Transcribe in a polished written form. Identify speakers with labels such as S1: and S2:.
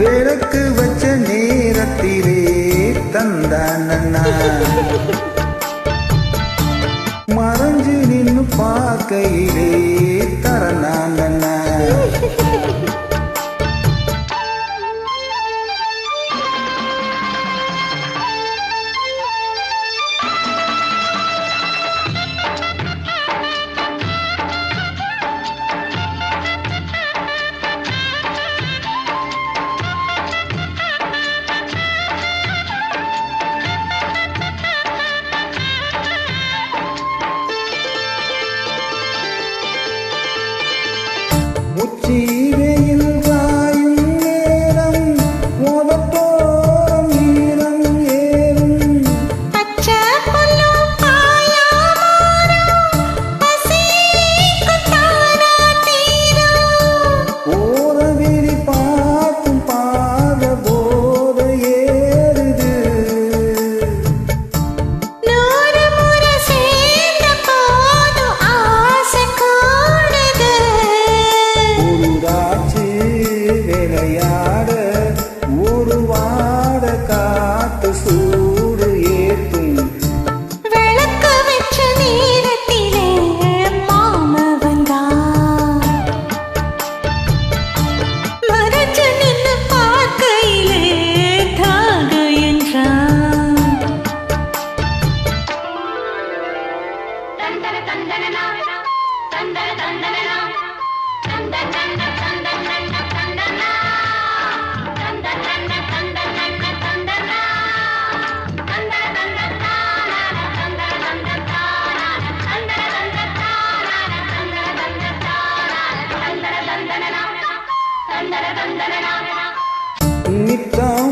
S1: விளக்கு வச்ச நேரத்திலே தந்தானண்ணா மறைஞ்சு நின்னு பார்க்கையிலே தரனானண்ணா உச்சியில் காயும் நேரம் மோதத்தோறும் ஈரம் ஏறும்
S2: பச்சை புல்லும் பாயாமரம் பசிக்குத்தானா தீரும்
S1: ஓரவிழி பார்க்கும் பாத போத ஏறுது
S2: நூறு முறை சேர்ந்த போதும் ஆசை கூடுது
S1: உருதாச்சு விளையாட ஒரு வாட காத்து சூடு ஏற்றும்
S2: விளக்கு வச்ச நேரத்திலே மாமா வந்தான் மறைச்சு நின்னு பார்க்கையிலே தாக என்றான் தந்தன தந்தனா தந்தன தந்தனா தந்தன தந்தன தந்தனா தந்தன தந்தன தந்தனா
S1: நித்தம்